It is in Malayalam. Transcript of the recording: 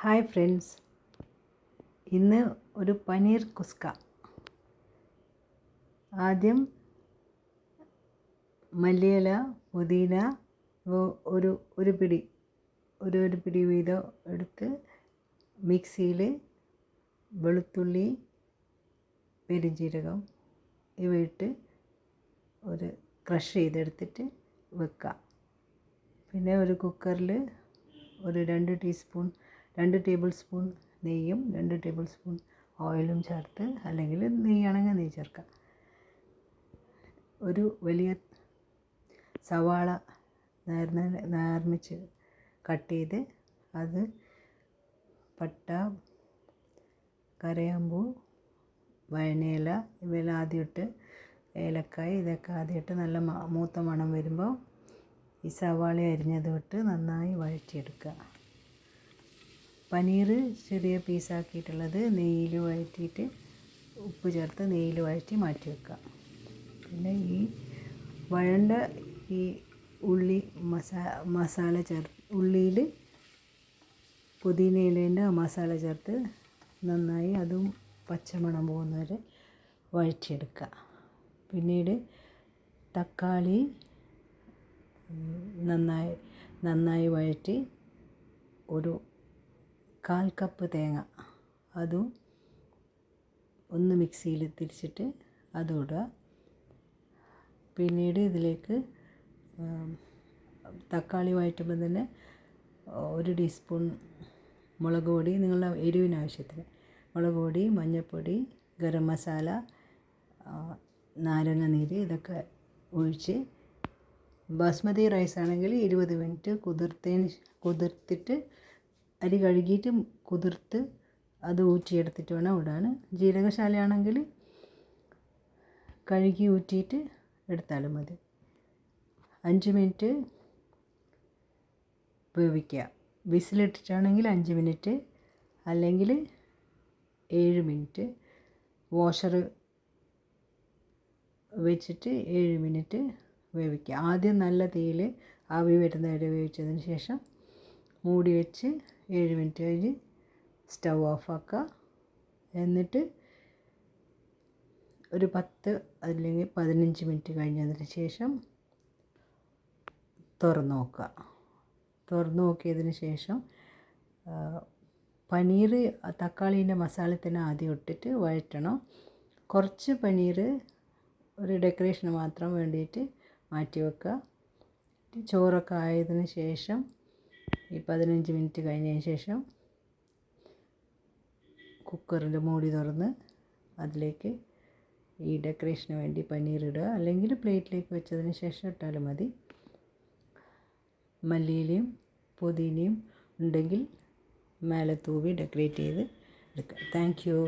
ഹായ് ഫ്രണ്ട്സ്, ഇന്ന് ഒരു പനീർ കുസ്ക. ആദ്യം മല്ലിയില, പുതിന ഒരു പിടി വീതം എടുത്ത് മിക്സിയിൽ വെളുത്തുള്ളി, പെരുംജീരകം ഇവയിട്ട് ഒരു ക്രഷ് ചെയ്തെടുത്തിട്ട് വെക്കാം. പിന്നെ ഒരു കുക്കറിൽ ഒരു 2 ടേബിൾ സ്പൂൺ നെയ്യും 2 ടേബിൾ സ്പൂൺ ഓയിലും ചേർത്ത്, അല്ലെങ്കിൽ നെയ്യാണെങ്കിൽ നെയ്യ് ചേർക്കാം. ഒരു വലിയ സവാള നേർമിച്ച് കട്ട് ചെയ്ത് അത് പട്ട, കരയാമ്പൂ, വഴനയില ഇവയെല്ലാം ആദ്യം ഇട്ട്, ഏലക്കായ് ഇതൊക്കെ ആദ്യം ഇട്ട് നല്ല മൂത്ത മണം വരുമ്പോൾ ഈ സവാള അരിഞ്ഞത് ഇട്ട് നന്നായി വഴറ്റിയെടുക്കുക. പനീർ ചെറിയ പീസാക്കിയിട്ടുള്ളത് നെയ്യിൽ വഴറ്റിയിട്ട് ഉപ്പ് ചേർത്ത് നെയ്യിൽ വഴറ്റി മാറ്റി വെക്കുക. പിന്നെ ഈ വഴണ്ട ഈ ഉള്ളി മസാല ഉള്ളിയിൽ പുതിനയിലേൻ്റെ മസാല ചേർത്ത് നന്നായി അതും പച്ചമണം പോകുന്നവരെ വഴറ്റിയെടുക്കുക. പിന്നീട് തക്കാളി നന്നായി വഴറ്റി ഒരു 1/4 കപ്പ് തേങ്ങ അതും ഒന്ന് മിക്സിയിൽ തിരിച്ചിട്ട് അതും ഇടുക. പിന്നീട് ഇതിലേക്ക് തക്കാളി വഴറ്റുമ്പോൾ തന്നെ 1 ടീസ്പൂൺ മുളക് പൊടി, നിങ്ങളുടെ എരിവിന് ആവശ്യത്തിന് മുളക് പൊടി, മഞ്ഞൾപ്പൊടി, ഗരം മസാല, നാരങ്ങ നീര് ഇതൊക്കെ ഒഴിച്ച്, ബാസ്മതി റൈസ് ആണെങ്കിൽ 20 മിനിറ്റ് കുതിർത്തിട്ട് അരി കഴുകിയിട്ട് കുതിർത്ത് അത് ഊറ്റിയെടുത്തിട്ട് വേണം ഇടാൻ. ജീരകശാലയാണെങ്കിൽ കഴുകി ഊറ്റിയിട്ട് എടുത്താലും മതി. 5 മിനിറ്റ് വേവിക്കുക. വിസിലിട്ടിട്ടാണെങ്കിൽ 5 മിനിറ്റ്, അല്ലെങ്കിൽ 7 മിനിറ്റ്. വാഷർ വെച്ചിട്ട് 7 മിനിറ്റ് വേവിക്കുക. ആദ്യം നല്ല തീയിൽ ആവി വരുന്ന വരെ വേവിച്ചതിന് ശേഷം മൂടി വെച്ച് 7 മിനിറ്റ് കഴിഞ്ഞ് സ്റ്റൗ ഓഫാക്കുക. എന്നിട്ട് ഒരു 10 അല്ലെങ്കിൽ 15 മിനിറ്റ് കഴിഞ്ഞതിന് ശേഷം തുറന്ന് നോക്കിയതിന് ശേഷം പനീർ തക്കാളീൻ്റെ മസാലത്തിന് ആദ്യം ഇട്ടിട്ട് വഴറ്റണം. കുറച്ച് പനീർ ഒരു ഡെക്കറേഷന് മാത്രം വേണ്ടിയിട്ട് മാറ്റി വെക്കുക. ചോറൊക്കെ ആയതിന് ശേഷം ഈ 15 മിനിറ്റ് കഴിഞ്ഞതിന് ശേഷം കുക്കറിൻ്റെ മൂടി തുറന്ന് അതിലേക്ക് ഈ ഡെക്കറേഷന് വേണ്ടി പനീർ ഇടുക, അല്ലെങ്കിൽ പ്ലേറ്റിലേക്ക് വെച്ചതിന് ശേഷം ഇട്ടാലും മതി. മല്ലിയിലയും പുതിനയും ഉണ്ടെങ്കിൽ മേലെ തൂവി ഡെക്കറേറ്റ് ചെയ്ത് എടുക്കുക. Thank you.